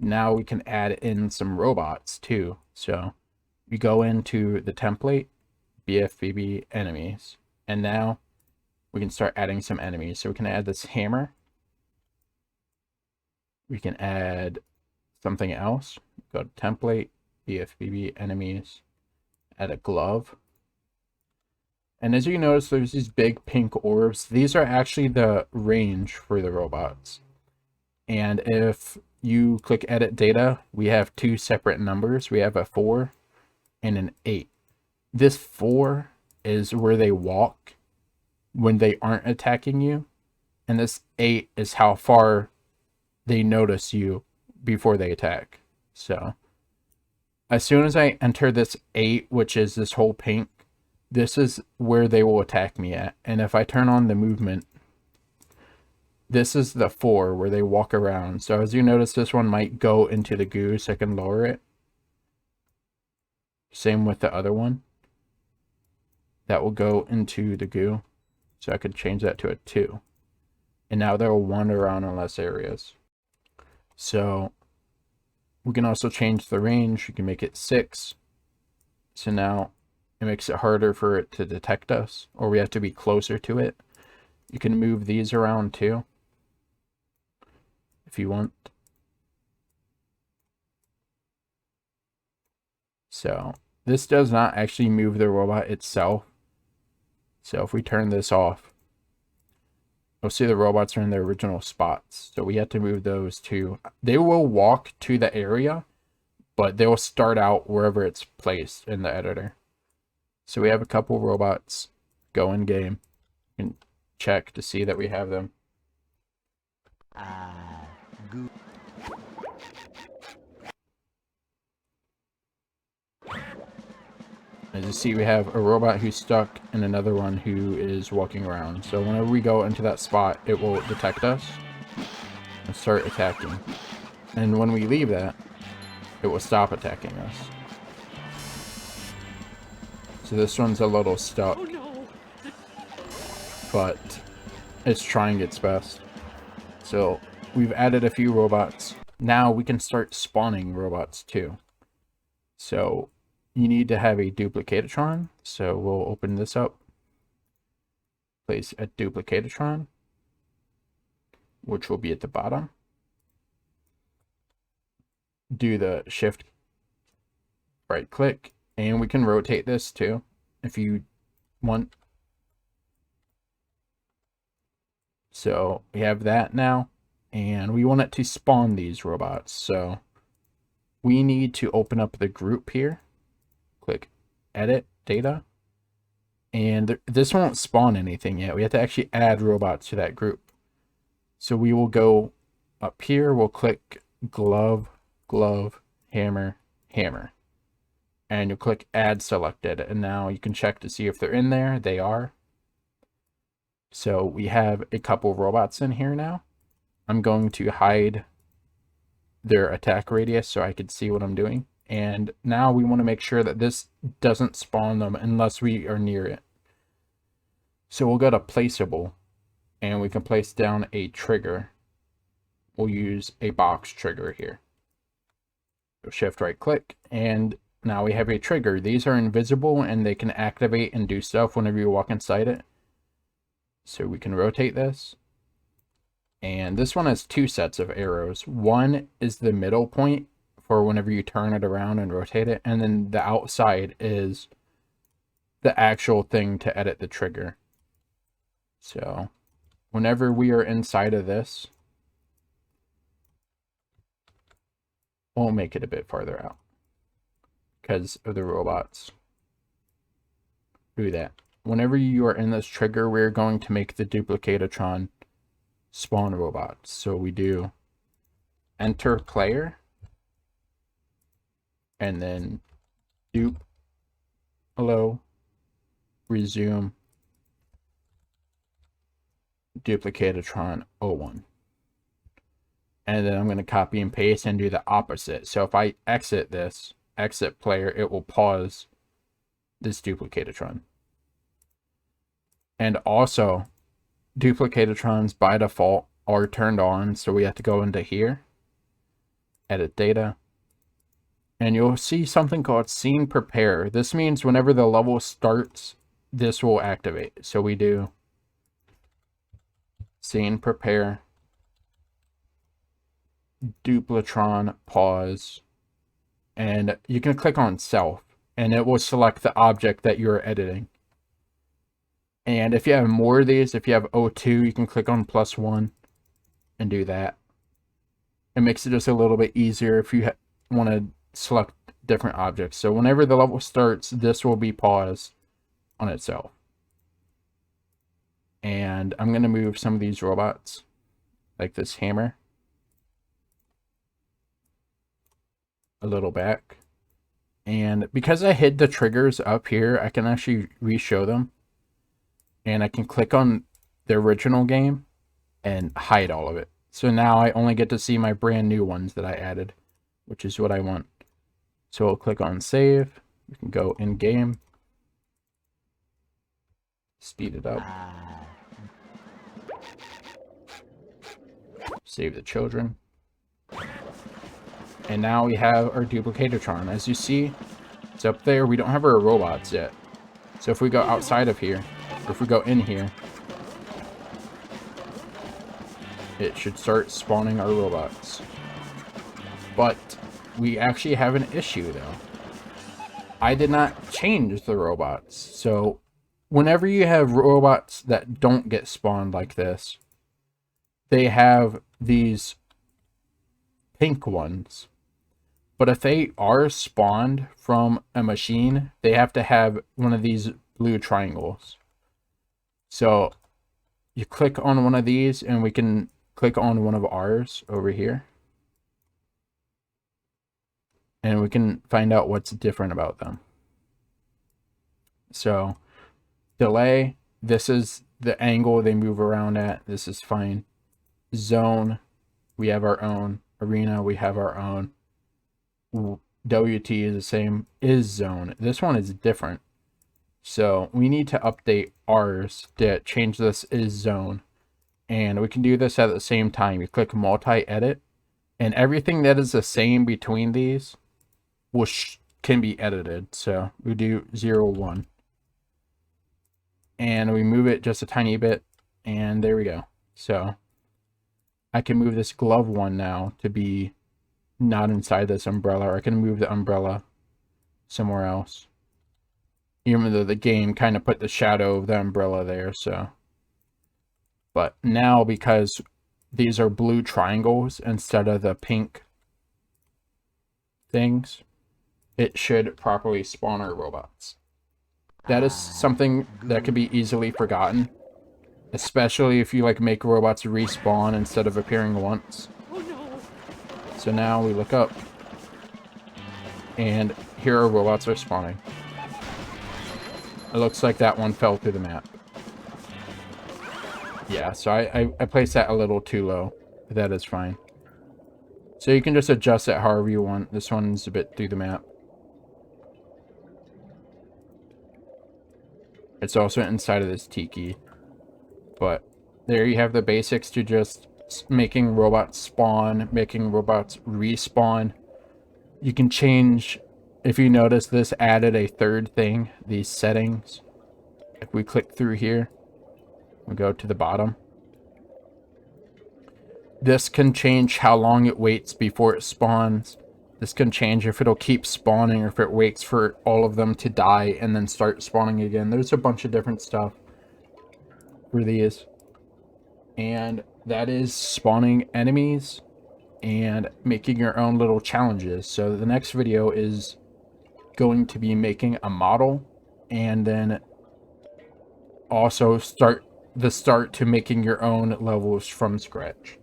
Now we can add in some robots too. So we go into the template, BfBB enemies, and now we can start adding some enemies. So we can add this hammer. We can add something else. Go to template, BfBB enemies, add a glove. And as you notice, there's these big pink orbs. These are actually the range for the robots. And if you click edit data, we have two separate numbers. We have a 4 and an 8. This 4 is where they walk when they aren't attacking you. And this 8 is how far they notice you before they attack. So as soon as I enter this 8, which is this whole pink, this is where they will attack me at. And if I turn on the movement, this is the 4 where they walk around. So as you notice, this one might go into the goo, so I can lower it. Same with the other one. That will go into the goo. So I could change that to a 2. And now they'll wander around in less areas. So we can also change the range. You can make it 6. So now it makes it harder for it to detect us, or we have to be closer to it. You can move these around too, if you want. So this does not actually move the robot itself. So if we turn this off, you'll see the robots are in their original spots. So we have to move those too. They will walk to the area, but they will start out wherever it's placed in the editor. So we have a couple robots go in game. You can check to see that we have them. Good. As you see, we have a robot who's stuck and another one who is walking around. So whenever we go into that spot, it will detect us and start attacking. And when we leave that, it will stop attacking us. So this one's a little stuck, but it's trying its best. So we've added a few robots. Now we can start spawning robots too. So you need to have a duplicatatron. So we'll open this up. Place a duplicatatron, which will be at the bottom. Do the shift right click, and we can rotate this too if you want. So we have that now, and we want it to spawn these robots. So we need to open up the group here. Click edit data, and this won't spawn anything yet. We have to actually add robots to that group. So we will go up here, we'll click glove, glove, hammer, hammer, and you'll click add selected, and now you can check to see if they're in there. They are. So we have a couple robots in here now. I'm going to hide their attack radius so I can see what I'm doing. And now we want to make sure that this doesn't spawn them unless we are near it. So we'll go to placeable, and we can place down a trigger. We'll use a box trigger here. So shift right click, and now we have a trigger. These are invisible and they can activate and do stuff whenever you walk inside it. So we can rotate this. And this one has 2 sets of arrows. One is the middle point for whenever you turn it around and rotate it, and then the outside is the actual thing to edit the trigger. So whenever we are inside of this, we'll make it a bit farther out because of the robots. Do that. Whenever you are in this trigger, we're going to make the duplicatatron spawn robots. So we do enter player, and then dupe, hello, resume, duplicatatron 01. And then I'm going to copy and paste and do the opposite. So if I exit this, exit player, it will pause this duplicatatron. And also, duplicatatrons by default are turned on, so we have to go into here edit data, and you'll see something called scene prepare. This means whenever the level starts, this will activate. So we do scene prepare, duplicatron pause, and you can click on self, and it will select the object that you're editing. And if you have more of these, if you have O2, you can click on +1 and do that. It makes it just a little bit easier if you want to select different objects. So whenever the level starts, this will be paused on itself. And I'm going to move some of these robots, like this hammer, a little back. And because I hid the triggers up here, I can actually re-show them. And I can click on the original game and hide all of it. So now I only get to see my brand new ones that I added, which is what I want. So we'll click on save. We can go in game. Speed it up. Save the children. And now we have our Duplicatron. As you see, it's up there. We don't have our robots yet. So if we go outside of here, or if we go in here, it should start spawning our robots. But we actually have an issue though. I did not change the robots. So whenever you have robots that don't get spawned like this, they have these pink ones. But if they are spawned from a machine, they have to have one of these blue triangles. So you click on one of these and we can click on one of ours over here. And we can find out what's different about them. So delay, this is the angle they move around at. This is fine. Zone, we have our own. Arena, we have our own. WT is the same, is zone. This one is different. So we need to update ours to change this is zone. And we can do this at the same time. You click multi-edit, and everything that is the same between these can be edited. So we do 0, 1. And we move it just a tiny bit, and there we go. So I can move this glove one now to be not inside this umbrella, or I can move the umbrella somewhere else. Even though the game kind of put the shadow of the umbrella there, so. But now, because these are blue triangles instead of the pink things, it should properly spawn our robots. That is something that could be easily forgotten, especially if you like make robots respawn instead of appearing once. So now we look up, and here our robots are spawning. It looks like that one fell through the map. Yeah, so I placed that a little too low, but that is fine. So you can just adjust it however you want. This one's a bit through the map. It's also inside of this tiki. But there you have the basics to just making robots spawn, making robots respawn. You can change, if you notice, this added a third thing, these settings. If we click through here, we go to the bottom. This can change how long it waits before it spawns. This can change if it'll keep spawning or if it waits for all of them to die and then start spawning again. There's a bunch of different stuff for these. And that is spawning enemies and making your own little challenges. So the next video is going to be making a model, and then also start to making your own levels from scratch.